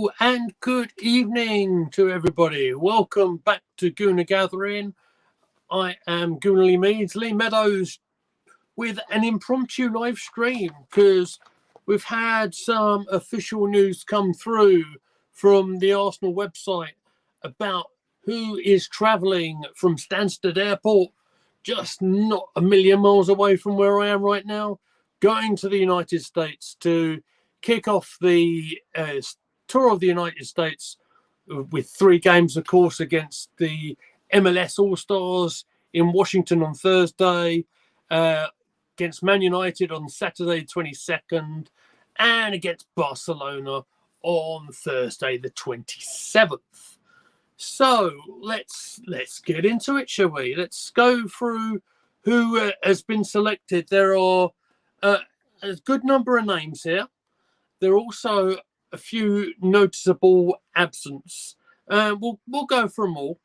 Hello and good evening to everybody. Welcome back to Gooner Gathering. I am Gooner Lee Meadows with an impromptu live stream because we've had some official news come through from the Arsenal website about who is travelling from Stansted Airport, just not a million miles away from where I am right now, going to the United States to kick off the tour of the United States with 3 games, of course, against the MLS All-Stars in Washington on Thursday, against Man United on Saturday 22nd, and against Barcelona on Thursday the 27th. So let's get into it, shall we? Let's go through who has been selected. There are a good number of names here. There are also a few noticeable absence. We'll go through them all.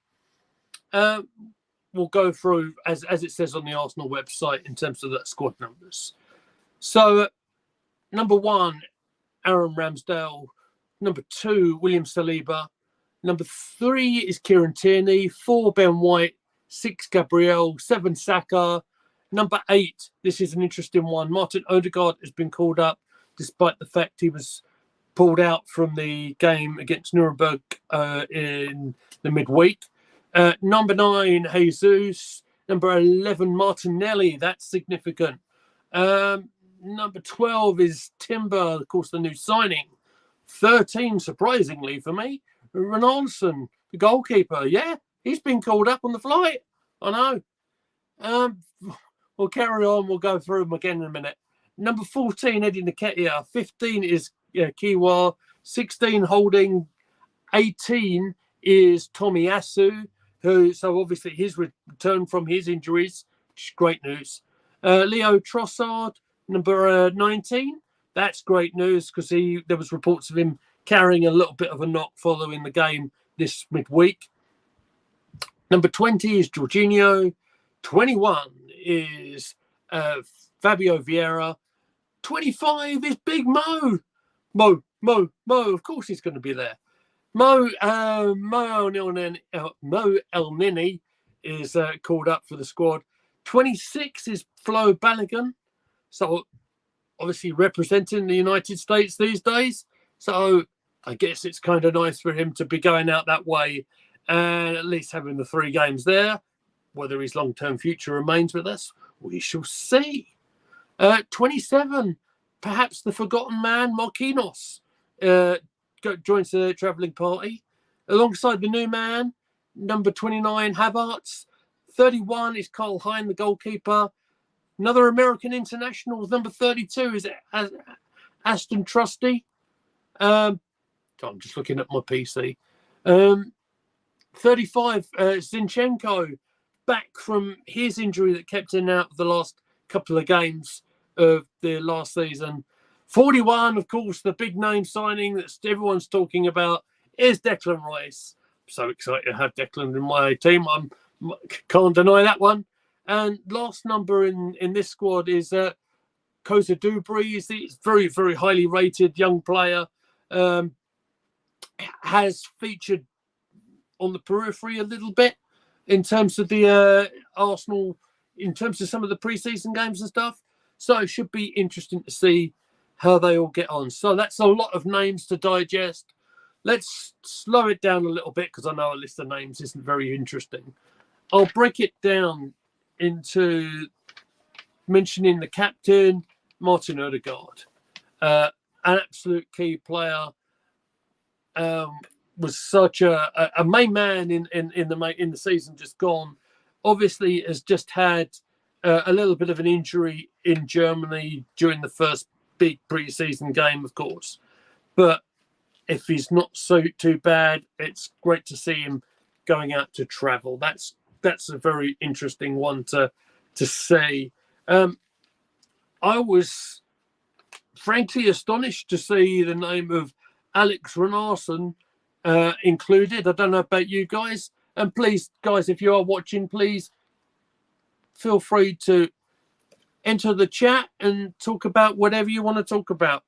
We'll go through as it says on the Arsenal website in terms of the squad numbers. So, number 1, Aaron Ramsdale. Number 2, William Saliba. Number 3 is Kieran Tierney. 4, Ben White. 6, Gabriel. 7, Saka. Number 8, this is an interesting one. Martin Odegaard has been called up, despite the fact he was pulled out from the game against Nuremberg in the midweek. Number 9, Jesus. Number 11, Martinelli. That's significant. Number 12 is Timber, of course, the new signing. 13, surprisingly for me, Ronaldson, the goalkeeper. Yeah, he's been called up on the flight. I know. We'll carry on. We'll go through them again in a minute. Number 14, Eddie Nketiah. 15 is Kiwa. 16, Holding. 18 is Tomiyasu, so obviously his return from his injuries, which is great news. Leo Trossard, number 19. That's great news because there was reports of him carrying a little bit of a knock following the game this midweek. Number 20 is Jorginho. 21 is Fabio Vieira. 25 is Big Mo. Mo. Of course he's going to be there. Mo El-Nini is called up for the squad. 26 is Flo Balogun. So obviously representing the United States these days. So I guess it's kind of nice for him to be going out that way and at least having the 3 games there. Whether his long-term future remains with us, we shall see. 27, perhaps the forgotten man, Marquinhos, joins the travelling party. Alongside the new man, number 29, Havertz. 31 is Karl Hein, the goalkeeper. Another American international, number 32, is Aston Trusty. I'm just looking at my PC. 35, Zinchenko, back from his injury that kept him out of the last couple of games of the last season. 41, of course, the big name signing that everyone's talking about is Declan Rice. I'm so excited to have Declan in my team. I can't deny that one. And last number in this squad is Koza Dubry. He's a very, very highly rated young player. Has featured on the periphery a little bit in terms of the Arsenal, in terms of some of the preseason games and stuff. So it should be interesting to see how they all get on. So that's a lot of names to digest. Let's slow it down a little bit because I know a list of names isn't very interesting. I'll break it down into mentioning the captain, Martin Odegaard. An absolute key player. Was such a main man in the season just gone. Obviously has just had a little bit of an injury in Germany during the first big pre-season game, of course. But if he's not too bad, it's great to see him going out to travel. That's a very interesting one to see. I was frankly astonished to see the name of Alex Runarsson included. I don't know about you guys. And please, guys, if you are watching, please feel free to enter the chat and talk about whatever you want to talk about.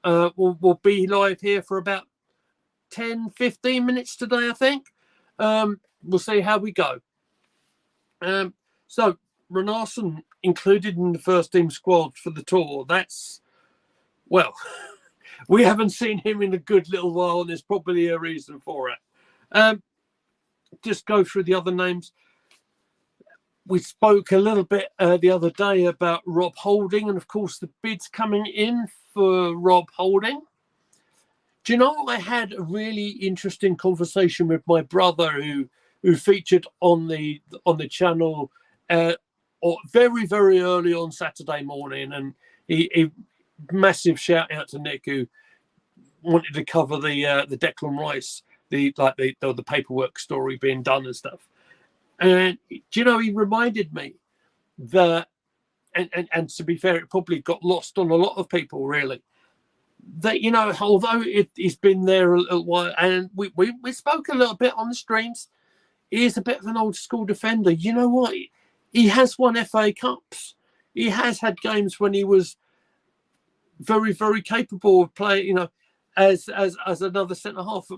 We'll be live here for about 10, 15 minutes today, I think. We'll see how we go. So Renarsson included in the first team squad for the tour. That's, well, we haven't seen him in a good little while, and there's probably a reason for it. Just go through the other names. We spoke a little bit the other day about Rob Holding, and of course the bids coming in for Rob Holding. Do you know, I had a really interesting conversation with my brother who featured on the channel very, very early on Saturday morning, and he massive shout out to Nick, who wanted to cover the Declan Rice, the paperwork story being done and stuff. And do you know, he reminded me that, and to be fair, it probably got lost on a lot of people, really, that, you know, although he's been there a little while, and we spoke a little bit on the streams, he is a bit of an old school defender. You know what? He has won FA Cups. He has had games when he was very, very capable of playing, you know, as another centre half.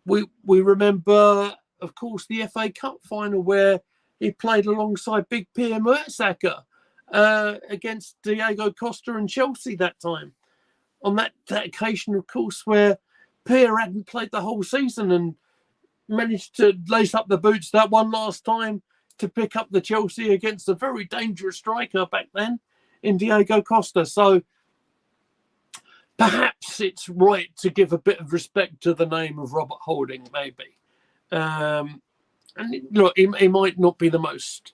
We remember, of course, the FA Cup final where he played alongside Big Pierre Mertesacker against Diego Costa and Chelsea that time. On that occasion, of course, where Pierre hadn't played the whole season and managed to lace up the boots that one last time to pick up the Chelsea against a very dangerous striker back then in Diego Costa. So perhaps it's right to give a bit of respect to the name of Robert Holding, maybe. And look, he might not be the most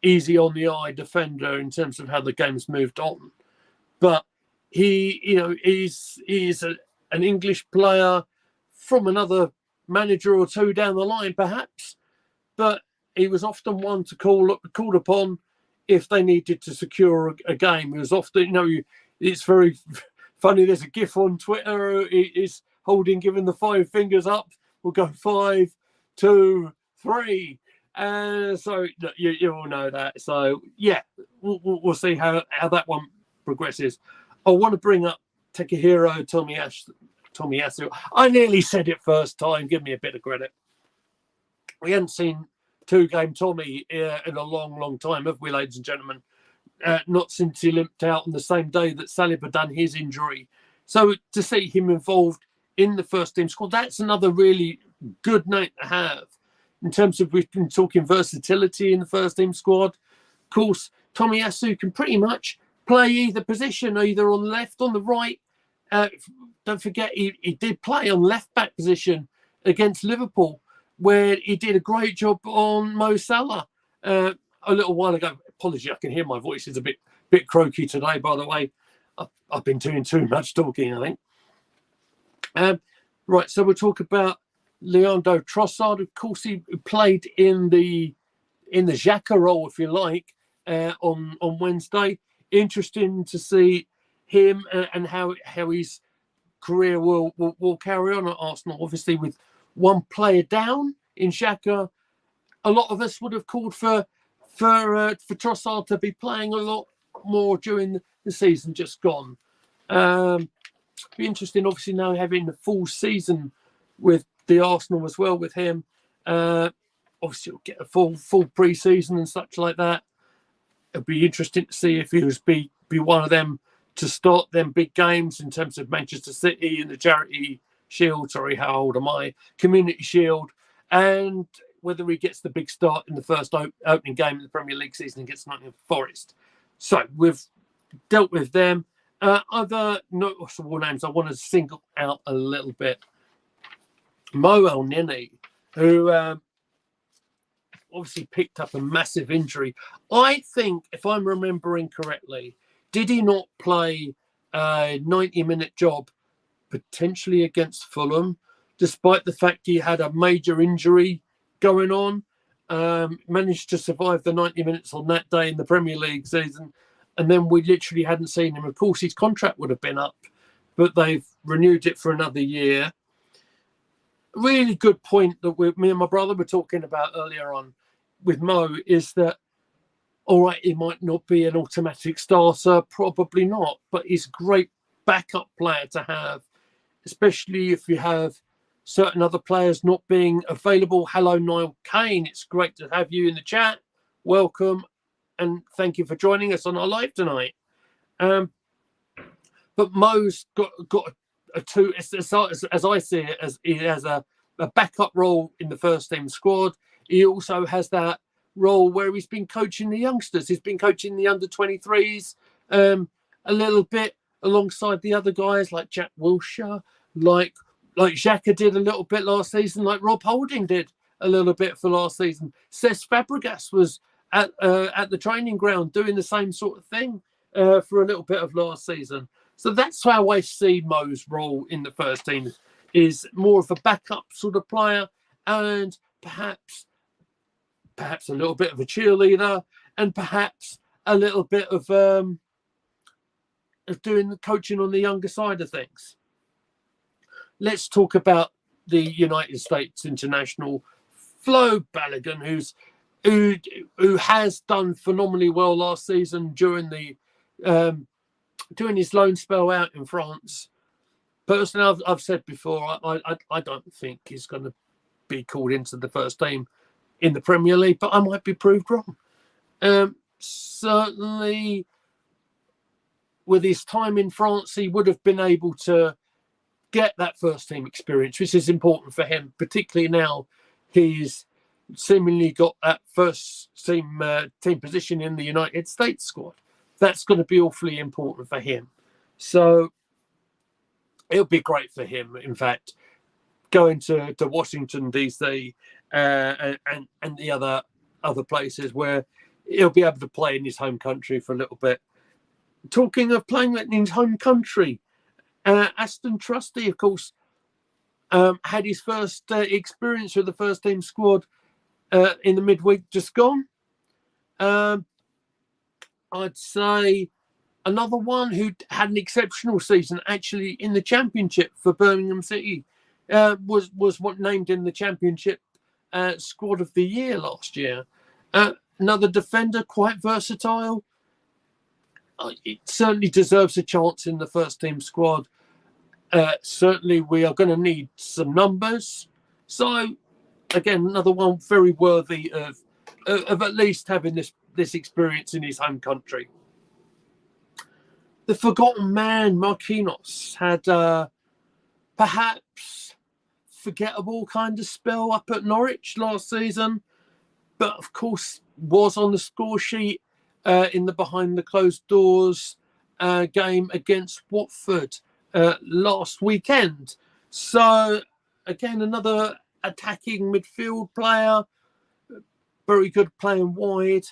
easy on the eye defender in terms of how the game's moved on, but he, you know, he's an English player from another manager or two down the line, perhaps, but he was often one to called upon if they needed to secure a game. He was often, you know, it's very funny. There's a GIF on Twitter. It's Holding giving the 5 fingers up. We'll go 5, 2, 3. So you all know that. So yeah, we'll see how that one progresses. I want to bring up Takahiro Tomiyasu. I nearly said it first time. Give me a bit of credit. We hadn't seen two-game Tommy in a long, long time, have we, ladies and gentlemen? Not since he limped out on the same day that Saliba done his injury. So to see him involved in the first team squad, that's another really good name to have. In terms of, we've been talking versatility in the first team squad. Of course, Tomiyasu can pretty much play either position, either on the left, on the right. Don't forget, he did play on left-back position against Liverpool, where he did a great job on Mo Salah a little while ago. Apology, I can hear my voice is a bit croaky today, by the way. I've been doing too much talking, I think. Right, so we'll talk about Leandro Trossard. Of course, he played in the Xhaka role, if you like, on Wednesday. Interesting to see him and how his career will carry on at Arsenal. Obviously, with one player down in Xhaka, a lot of us would have called for Trossard to be playing a lot more during the season just gone. Be interesting, obviously, now having the full season with the Arsenal as well with him. Obviously, he'll get a full pre-season and such like that. It'll be interesting to see if he was be one of them to start them big games in terms of Manchester City and the Charity Shield. Sorry, how old am I? Community Shield, and whether he gets the big start in the first opening game of the Premier League season against Nottingham Forest. So we've dealt with them. Other noticeable names I want to single out a little bit. Mo El-Neni, who obviously picked up a massive injury. I think, if I'm remembering correctly, did he not play a 90-minute job potentially against Fulham, despite the fact he had a major injury going on? Managed to survive the 90 minutes on that day in the Premier League season, and then we literally hadn't seen him. Of course, his contract would have been up, but they've renewed it for another year. Really good point that me and my brother were talking about earlier on with Mo is that, all right, he might not be an automatic starter, probably not, but he's a great backup player to have, especially if you have certain other players not being available. Hello, Niall Kane. It's great to have you in the chat. Welcome, and thank you for joining us on our live tonight. But Mo's got a two, as I see it, as he has a backup role in the first team squad. He also has that role where he's been coaching the youngsters. He's been coaching the under-23s a little bit alongside the other guys like Jack Wilshere, like Xhaka did a little bit last season, like Rob Holding did a little bit for last season. Cesc Fabregas was at the training ground doing the same sort of thing for a little bit of last season. So that's how I see Mo's role in the first team, is more of a backup sort of player, and perhaps a little bit of a cheerleader, and perhaps a little bit of doing the coaching on the younger side of things. Let's talk about the United States international Flo Balogun, who has done phenomenally well last season during his loan spell out in France. Personally, I've said before, I don't think he's going to be called into the first team in the Premier League, but I might be proved wrong. Certainly, with his time in France, he would have been able to get that first team experience, which is important for him, particularly now he's seemingly got that first team position in the United States squad. That's going to be awfully important for him. So it'll be great for him, in fact, going to Washington, D.C. And the other places where he'll be able to play in his home country for a little bit. Talking of playing in his home country, Aston Trusty, of course, had his first experience with the first team squad in the midweek just gone. I'd say another one who had an exceptional season actually in the Championship for Birmingham City was what named in the Championship Squad of the Year last year. Another defender, quite versatile. It certainly deserves a chance in the first team squad. Certainly, we are going to need some numbers. So, again, another one very worthy of at least having this experience in his home country. The forgotten man, Marquinhos, had perhaps forgettable kind of spell up at Norwich last season, but of course was on the score sheet in the behind the closed doors game against Watford last weekend. So again, another attacking midfield player, very good playing wide,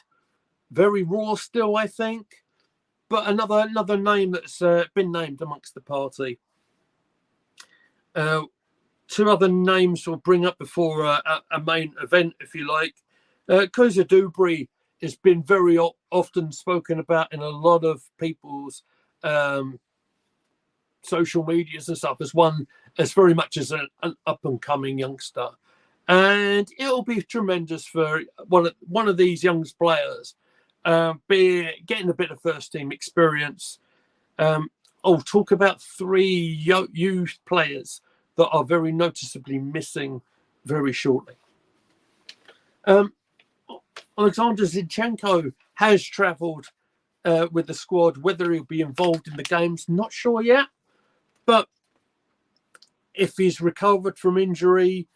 very raw still, I think. But another name that's been named amongst the party. Two other names we'll bring up before a main event, if you like. Koza Dubry has been very often spoken about in a lot of people's social medias and stuff as very much as an up-and-coming youngster. And it'll be tremendous for one of these young players getting a bit of first-team experience. I'll talk about three youth players that are very noticeably missing very shortly. Alexander Zinchenko has travelled with the squad. Whether he'll be involved in the games, not sure yet. But if he's recovered from injury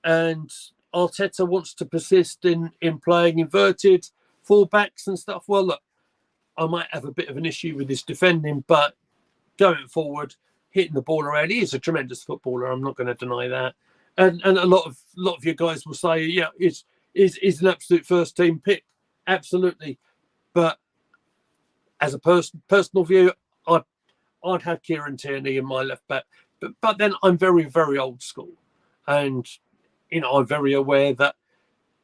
and Arteta wants to persist in playing inverted fullbacks and stuff, well, look, I might have a bit of an issue with his defending, but going forward, hitting the ball around, he is a tremendous footballer. I'm not going to deny that. And a lot of you guys will say, yeah, is an absolute first team pick. Absolutely. But as a personal view, I'd have Kieran Tierney in my left back. But then I'm very, very old school. And, I'm very aware that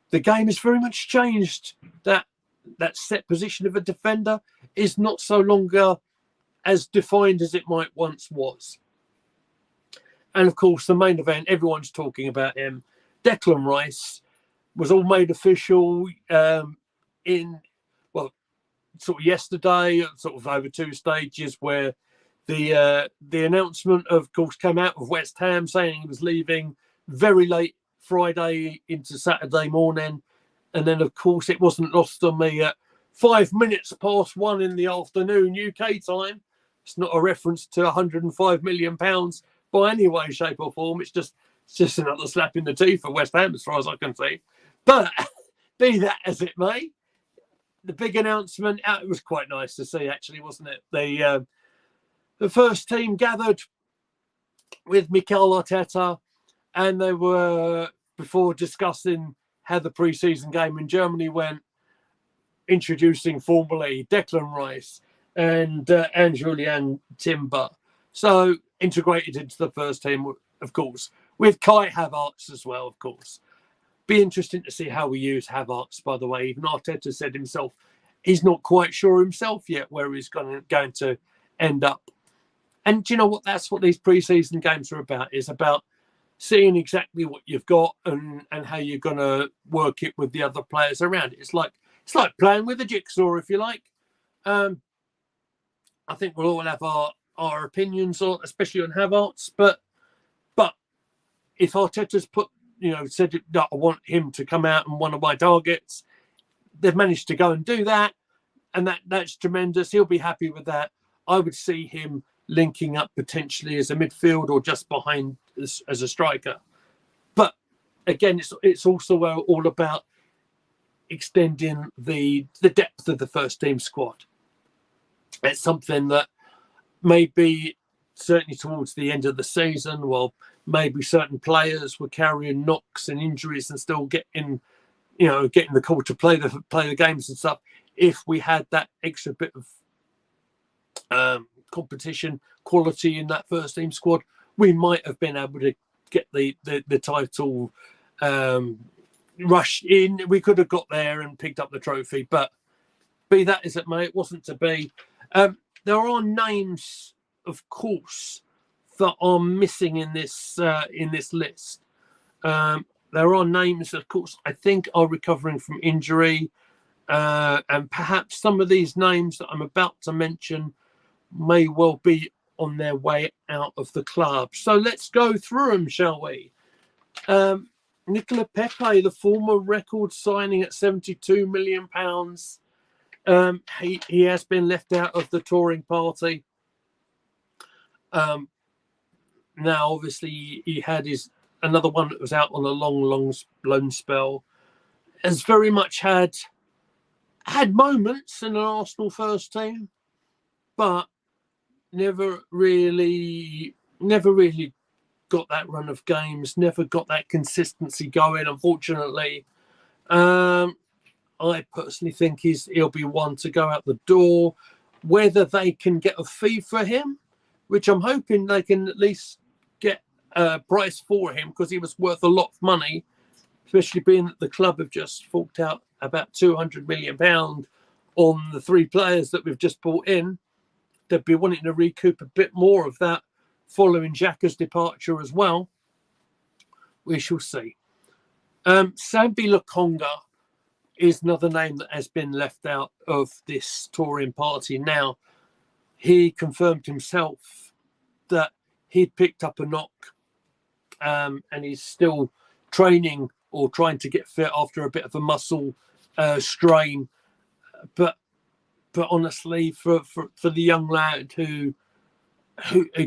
the game has very much changed. That set position of a defender is not so longer as defined as it might once was. And, of course, the main event, everyone's talking about him. Declan Rice was all made official sort of yesterday, sort of over two stages, where The announcement, of course, came out of West Ham saying he was leaving very late Friday into Saturday morning. And then, of course, it wasn't lost on me at 5 minutes past 1 in the afternoon UK time. It's not a reference to £105 million by any way, shape or form. It's just another slap in the teeth for West Ham, as far as I can see. But be that as it may, the big announcement, it was quite nice to see, actually, wasn't it? The first team gathered with Mikel Arteta, and they were, before discussing how the pre-season game in Germany went, introducing formally Declan Rice and Julian Timber. So integrated into the first team, of course, with Kai Havertz as well, of course. Be interesting to see how we use Havertz, by the way. Even Arteta said himself, he's not quite sure himself yet where he's going to end up. And do you know what? That's what these pre-season games are about. It's about seeing exactly what you've got and how you're going to work it with the other players around it. It's like playing with a jigsaw, if you like. I think we'll all have our opinions, especially on Havertz. But if Arteta's said that I want him to come out and one of my targets, they've managed to go and do that, and that's tremendous. He'll be happy with that. I would see him linking up potentially as a midfield or just behind as a striker. But again, it's also all about extending the depth of the first team squad. It's something that maybe certainly towards the end of the season, well, maybe certain players were carrying knocks and injuries and still getting the call to play the games and stuff. If we had that extra bit of competition quality in that first team squad, we might have been able to get the title rush in. We could have got there and picked up the trophy, but be that as it may, it wasn't to be. There are names, of course, that are missing in this list. There are names, of course, I think are recovering from injury, and perhaps some of these names that I'm about to mention may well be on their way out of the club. So let's go through them, shall we? Nicola Pepe, the former record signing at £72 million. He has been left out of the touring party. Now, obviously, he had another one that was out on a long loan spell. Has very much had moments in an Arsenal first team, but never really got that run of games, never got that consistency going, unfortunately. I personally think he'll be one to go out the door. Whether they can get a fee for him, which I'm hoping they can at least get a price for him, because he was worth a lot of money, especially being that the club have just forked out about £200 million on the 3 players that we've just brought in. They'd be wanting to recoup a bit more of that following Xhaka's departure as well. We shall see. Sambi Lokonga is another name that has been left out of this touring party. Now, he confirmed himself that he'd picked up a knock, and he's still training or trying to get fit after a bit of a muscle strain. But honestly, for the young lad who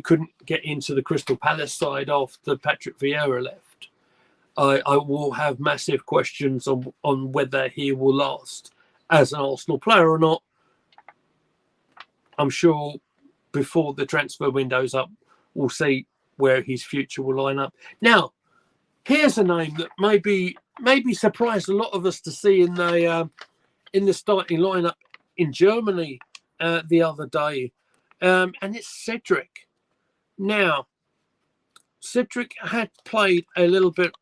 couldn't get into the Crystal Palace side after Patrick Vieira left, I will have massive questions on whether he will last as an Arsenal player or not. I'm sure before the transfer window's up, we'll see where his future will line up. Now, here's a name that maybe surprised a lot of us to see in the starting lineup in Germany the other day, and it's Cedric. Now, Cedric had played a little bit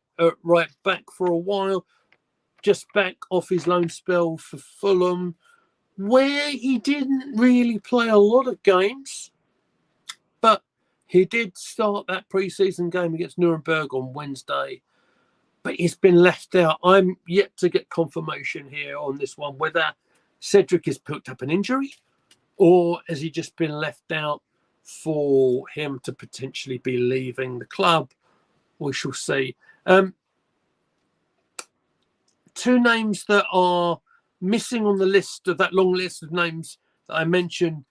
right back for a while, just back off his loan spell for Fulham, where he didn't really play a lot of games, but he did start that pre-season game against Nuremberg on Wednesday. But he's been left out. I'm yet to get confirmation here on this one, whether Cedric has picked up an injury or has he just been left out for him to potentially be leaving the club. We shall see. Two names that are missing on the list of that long list of names that I mentioned,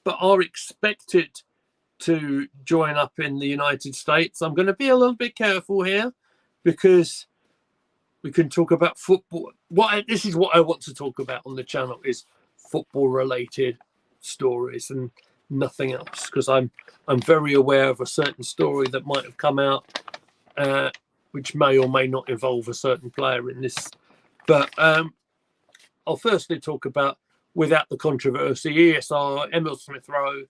but are expected to join up in the United States. I'm going to be a little bit careful here because we can talk about football. This is what I want to talk about on the channel is football-related stories and nothing else, because I'm very aware of a certain story that might have come out which may or may not involve a certain player in this. But I'll firstly talk about, without the controversy, ESR, Emil Smith-Rowe,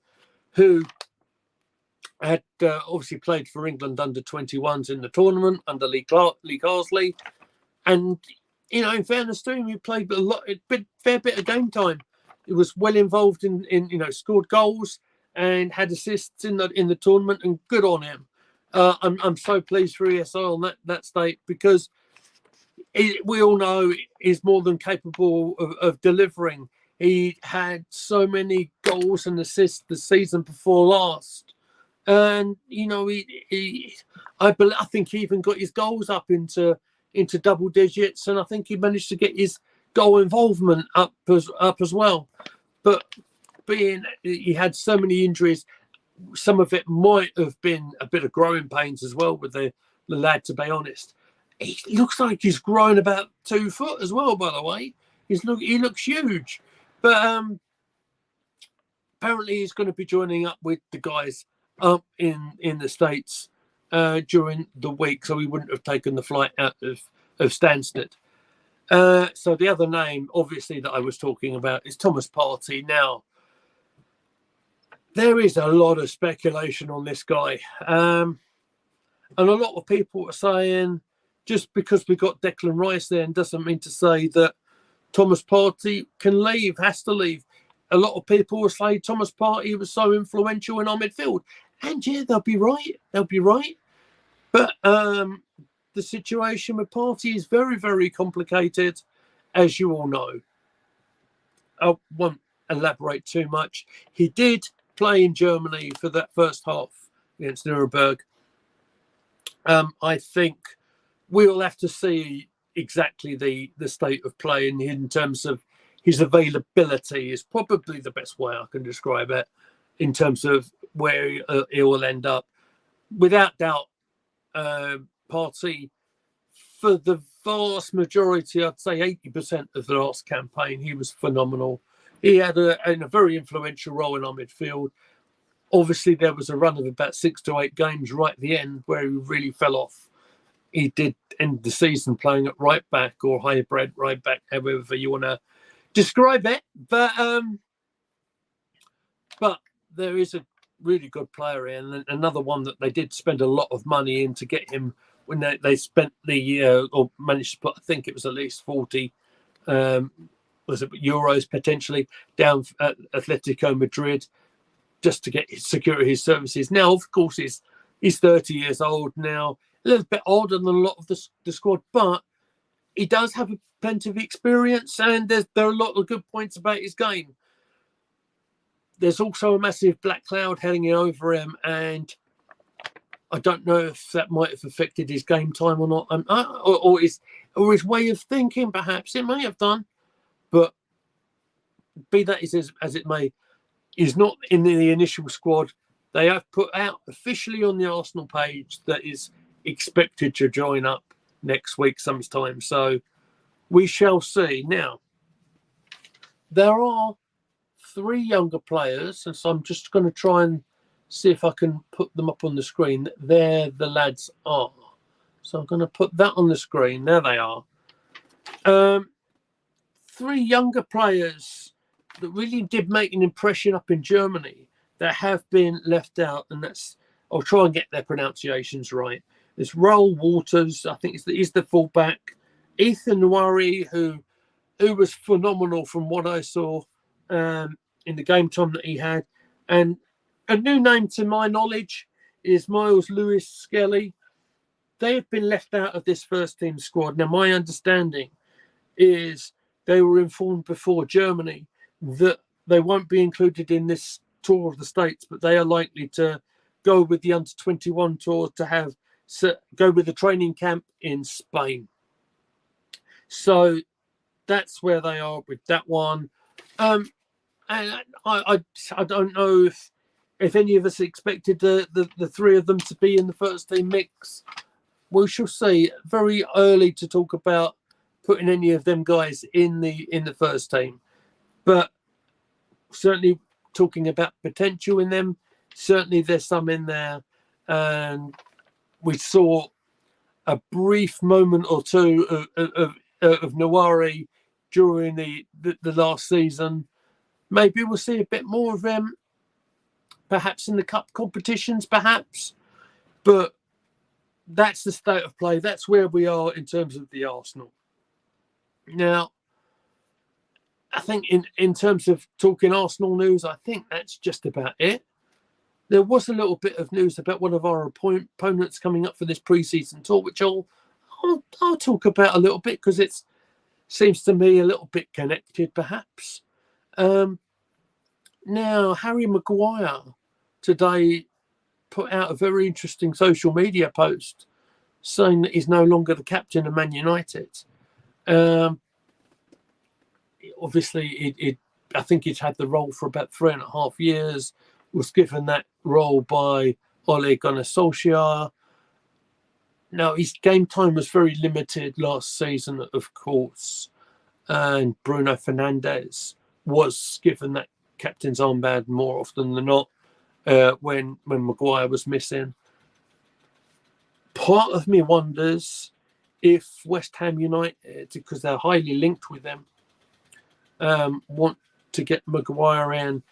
who had obviously played for England under 21s in the tournament under Lee Carsley. And, you know, in fairness to him, he played a fair bit of game time. He was well involved in scored goals and had assists in the tournament, and good on him. I'm so pleased for ESI on that state, because we all know he's more than capable of delivering. He had so many goals and assists the season before last, and I think he even got his goals up into double digits, and I think he managed to get his goal involvement up as well. But being he had so many injuries, some of it might have been a bit of growing pains as well with the lad, to be honest. He looks like he's grown about 2 foot as well, by the way. He looks huge. But apparently he's going to be joining up with the guys up in the States during the week, so he wouldn't have taken the flight out of Stansted. So the other name, obviously, that I was talking about is Thomas Partey. Now, there is a lot of speculation on this guy. And a lot of people are saying just because we got Declan Rice there doesn't mean to say that Thomas Partey can leave, has to leave. A lot of people will say Thomas Partey was so influential in our midfield. And yeah, they'll be right. They'll be right. But the situation with Partey is very, very complicated, as you all know. I won't elaborate too much. He did play in Germany for that first half against Nuremberg. I think we'll have to see exactly the state of play in terms of his availability is probably the best way I can describe it, in terms of where he will end up. Without doubt, Partey, for the vast majority, I'd say 80% of the last campaign, he was phenomenal. He had a very influential role in our midfield. Obviously, there was a run of about 6 to 8 games right at the end where he really fell off. He did end the season playing at right back or hybrid right back, however you want to describe it. But there is a really good player in, and another one that they did spend a lot of money in to get him when they spent or managed to put, I think it was at least 40 was it euros potentially down at Atletico Madrid just to secure his services. Now, of course, he's 30 years old now, a little bit older than a lot of the squad, but he does have plenty of experience, and there are a lot of good points about his game. There's also a massive black cloud hanging over him, and I don't know if that might have affected his game time or not, or his way of thinking. Perhaps it may have done, but be that as it may, he's not in the initial squad. They have put out officially on the Arsenal page that is expected to join up next week sometime. So we shall see. Now, there are 3 younger players, and so I'm just going to try and see if I can put them up on the screen. There the lads are. So I'm going to put that on the screen. There they are. 3 younger players that really did make an impression up in Germany that have been left out, and I'll try and get their pronunciations right. It's Raoul Waters, I think he's the fullback. Ethan Nwari, who was phenomenal from what I saw in the game time that he had. And a new name to my knowledge is Miles Lewis Skelly. They have been left out of this first team squad. Now, my understanding is they were informed before Germany that they won't be included in this tour of the States, but they are likely to go with the under-21 tour to go with the training camp in Spain. So that's where they are with that one. And I don't know if any of us expected the three of them to be in the first team mix. We shall see. Very early to talk about putting any of them guys in the first team, but certainly talking about potential in them. Certainly there's some in there, and we saw a brief moment or two of Nawari during the last season. Maybe we'll see a bit more of them, perhaps in the cup competitions, perhaps. But that's the state of play. That's where we are in terms of the Arsenal. Now, I think in terms of talking Arsenal news, I think that's just about it. There was a little bit of news about one of our opponents coming up for this preseason tour, which I'll talk about a little bit because it seems to me a little bit connected, perhaps. Now, Harry Maguire today put out a very interesting social media post saying that he's no longer the captain of Man United. Obviously, I think he's had the role for about 3.5 years, was given that role by Ole Gunnar Solskjaer. Now, his game time was very limited last season, of course, and Bruno Fernandes was given that captain's armband more often than not when Maguire was missing. Part of me wonders if West Ham United, because they're highly linked with them, want to get Maguire in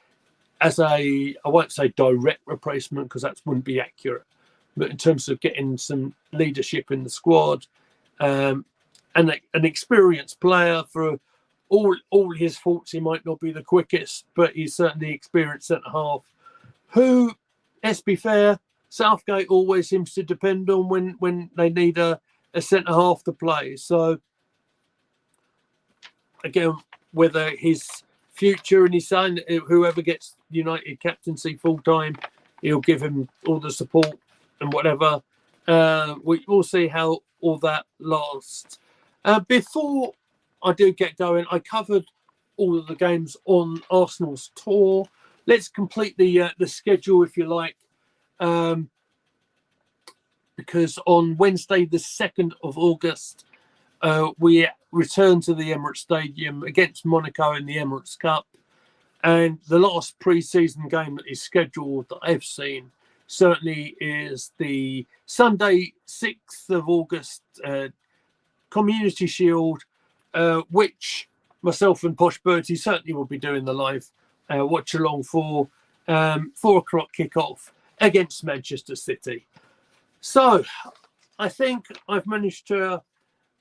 as I won't say direct replacement because that wouldn't be accurate, but in terms of getting some leadership in the squad, and an experienced player. For all his faults, he might not be the quickest, but he's certainly experienced centre half who, let's be fair, Southgate always seems to depend on when they need a centre half to play. So again, whether his future and his son, whoever gets United captaincy full time, he'll give him all the support and whatever. We'll see how all that lasts. Before I do get going, I covered all of the games on Arsenal's tour. Let's complete the schedule, if you like, because on Wednesday, the 2nd of August, we return to the Emirates Stadium against Monaco in the Emirates Cup. And the last pre-season game that is scheduled that I've seen certainly is the Sunday, 6th of August, Community Shield, which myself and Posh Bertie certainly will be doing the live watch along for 4 o'clock kickoff against Manchester City. So I think I've managed to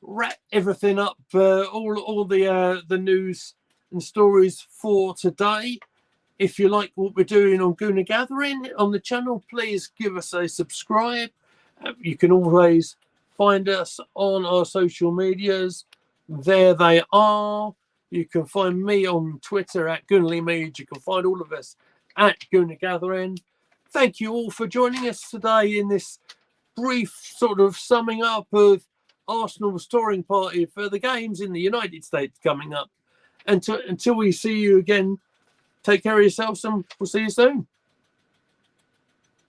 wrap everything up, all the news and stories for today. If you like what we're doing on Gooner Gathering on the channel, please give us a subscribe. You can always find us on our social medias. There they are. You can find me on Twitter at GoonleyMead. You can find all of us at Gooner Gathering. Thank you all for joining us today in this brief sort of summing up of Arsenal's touring party for the games in the United States coming up. Until we see you again, take care of yourselves and we'll see you soon.